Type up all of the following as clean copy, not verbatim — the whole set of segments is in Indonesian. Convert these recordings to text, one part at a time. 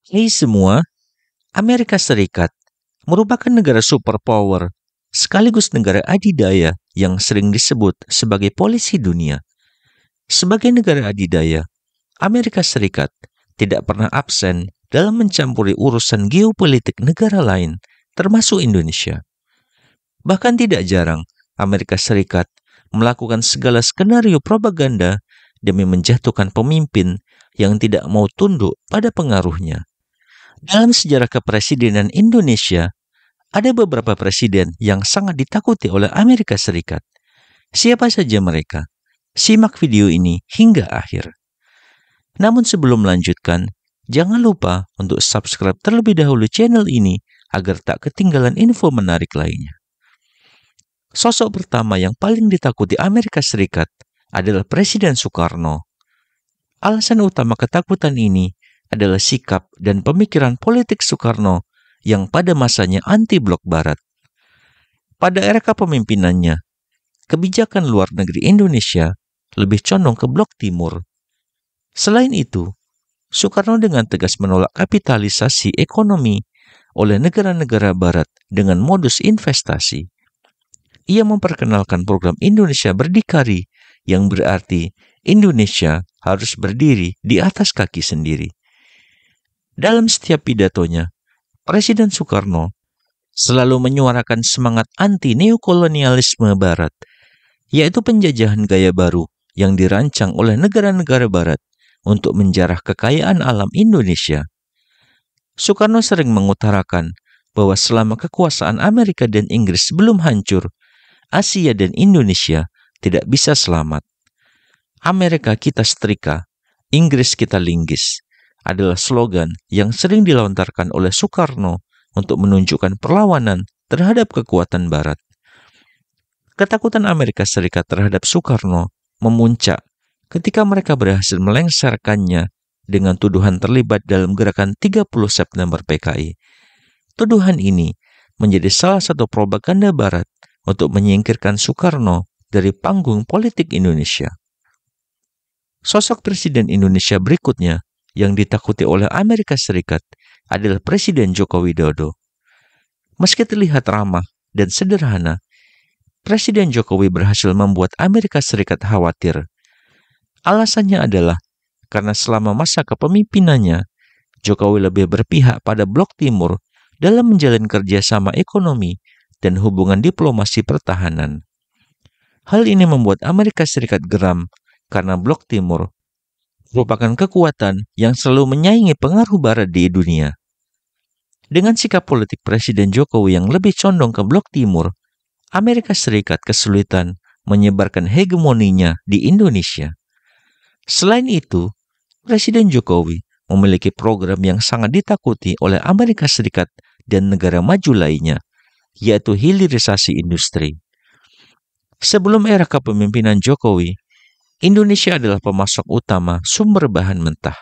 Hai semua, Amerika Serikat merupakan negara superpower sekaligus negara adidaya yang sering disebut sebagai polisi dunia. Sebagai negara adidaya, Amerika Serikat tidak pernah absen dalam mencampuri urusan geopolitik negara lain, termasuk Indonesia. Bahkan tidak jarang, Amerika Serikat melakukan segala skenario propaganda demi menjatuhkan pemimpin yang tidak mau tunduk pada pengaruhnya. Dalam sejarah kepresidenan Indonesia, ada beberapa presiden yang sangat ditakuti oleh Amerika Serikat. Siapa saja mereka? Simak video ini hingga akhir. Namun sebelum melanjutkan, jangan lupa untuk subscribe terlebih dahulu channel ini agar tak ketinggalan info menarik lainnya. Sosok pertama yang paling ditakuti Amerika Serikat adalah Presiden Soekarno. Alasan utama ketakutan ini adalah sikap dan pemikiran politik Soekarno yang pada masanya anti-blok barat. Pada era kepemimpinannya, kebijakan luar negeri Indonesia lebih condong ke blok timur. Selain itu, Soekarno dengan tegas menolak kapitalisasi ekonomi oleh negara-negara barat dengan modus investasi. Ia memperkenalkan program Indonesia Berdikari yang berarti Indonesia harus berdiri di atas kaki sendiri. Dalam setiap pidatonya, Presiden Soekarno selalu menyuarakan semangat anti-neokolonialisme barat, yaitu penjajahan gaya baru yang dirancang oleh negara-negara barat untuk menjarah kekayaan alam Indonesia. Soekarno sering mengutarakan bahwa selama kekuasaan Amerika dan Inggris belum hancur, Asia dan Indonesia tidak bisa selamat. Amerika kita setrika, Inggris kita linggis adalah slogan yang sering dilontarkan oleh Soekarno untuk menunjukkan perlawanan terhadap kekuatan barat. Ketakutan Amerika Serikat terhadap Soekarno memuncak ketika mereka berhasil melengsarkannya dengan tuduhan terlibat dalam gerakan 30 September PKI. Tuduhan ini menjadi salah satu propaganda barat untuk menyingkirkan Soekarno dari panggung politik Indonesia. Sosok Presiden Indonesia berikutnya yang ditakuti oleh Amerika Serikat adalah Presiden Joko Widodo. Meski terlihat ramah dan sederhana, Presiden Jokowi berhasil membuat Amerika Serikat khawatir. Alasannya adalah karena selama masa kepemimpinannya, Jokowi lebih berpihak pada blok timur dalam menjalin kerjasama ekonomi dan hubungan diplomasi pertahanan. Hal ini membuat Amerika Serikat geram karena blok timur merupakan kekuatan yang selalu menyaingi pengaruh barat di dunia. Dengan sikap politik Presiden Jokowi yang lebih condong ke blok timur, Amerika Serikat kesulitan menyebarkan hegemoninya di Indonesia. Selain itu, Presiden Jokowi memiliki program yang sangat ditakuti oleh Amerika Serikat dan negara maju lainnya, yaitu hilirisasi industri. Sebelum era kepemimpinan Jokowi, Indonesia adalah pemasok utama sumber bahan mentah.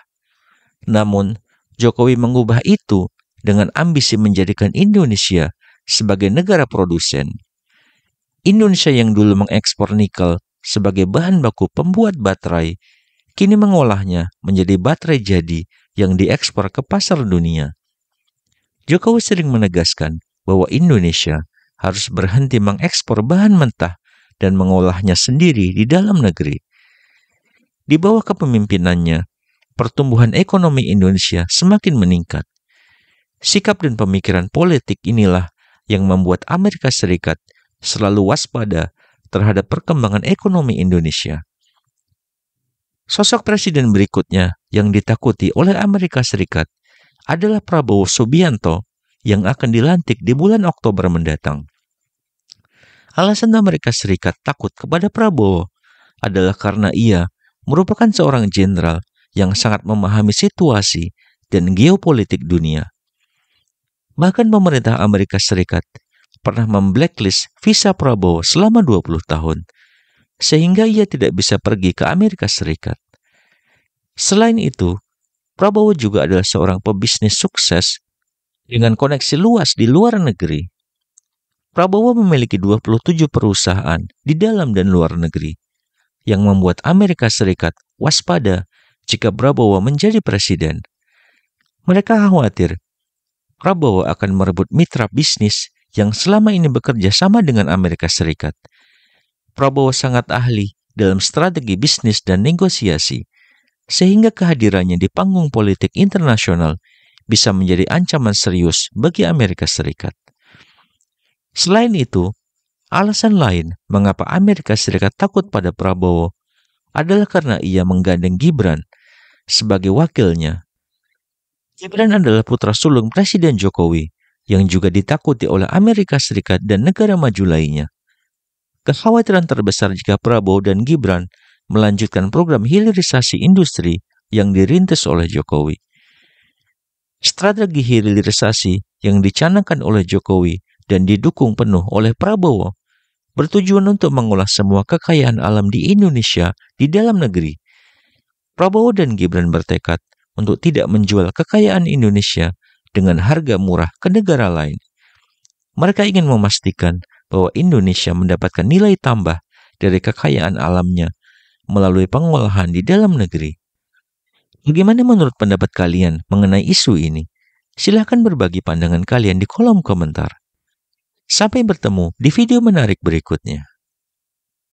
Namun, Jokowi mengubah itu dengan ambisi menjadikan Indonesia sebagai negara produsen. Indonesia yang dulu mengekspor nikel sebagai bahan baku pembuat baterai, kini mengolahnya menjadi baterai jadi yang diekspor ke pasar dunia. Jokowi sering menegaskan bahwa Indonesia harus berhenti mengekspor bahan mentah dan mengolahnya sendiri di dalam negeri. Di bawah kepemimpinannya, pertumbuhan ekonomi Indonesia semakin meningkat. Sikap dan pemikiran politik inilah yang membuat Amerika Serikat selalu waspada terhadap perkembangan ekonomi Indonesia. Sosok presiden berikutnya yang ditakuti oleh Amerika Serikat adalah Prabowo Subianto yang akan dilantik di bulan Oktober mendatang. Alasan Amerika Serikat takut kepada Prabowo adalah karena ia merupakan seorang jenderal yang sangat memahami situasi dan geopolitik dunia. Bahkan pemerintah Amerika Serikat pernah memblacklist visa Prabowo selama 20 tahun, sehingga ia tidak bisa pergi ke Amerika Serikat. Selain itu, Prabowo juga adalah seorang pebisnis sukses dengan koneksi luas di luar negeri. Prabowo memiliki 27 perusahaan di dalam dan luar negeri, yang membuat Amerika Serikat waspada jika Prabowo menjadi presiden. Mereka khawatir Prabowo akan merebut mitra bisnis yang selama ini bekerja sama dengan Amerika Serikat. Prabowo sangat ahli dalam strategi bisnis dan negosiasi, sehingga kehadirannya di panggung politik internasional bisa menjadi ancaman serius bagi Amerika Serikat. Selain itu, alasan lain mengapa Amerika Serikat takut pada Prabowo adalah karena ia menggandeng Gibran sebagai wakilnya. Gibran adalah putra sulung Presiden Jokowi yang juga ditakuti oleh Amerika Serikat dan negara maju lainnya. Kekhawatiran terbesar jika Prabowo dan Gibran melanjutkan program hilirisasi industri yang dirintis oleh Jokowi. Strategi hilirisasi yang dicanangkan oleh Jokowi dan didukung penuh oleh Prabowo bertujuan untuk mengolah semua kekayaan alam di Indonesia di dalam negeri. Prabowo dan Gibran bertekad untuk tidak menjual kekayaan Indonesia dengan harga murah ke negara lain. Mereka ingin memastikan bahwa Indonesia mendapatkan nilai tambah dari kekayaan alamnya melalui pengolahan di dalam negeri. Bagaimana menurut pendapat kalian mengenai isu ini? Silahkan berbagi pandangan kalian di kolom komentar. Sampai bertemu di video menarik berikutnya.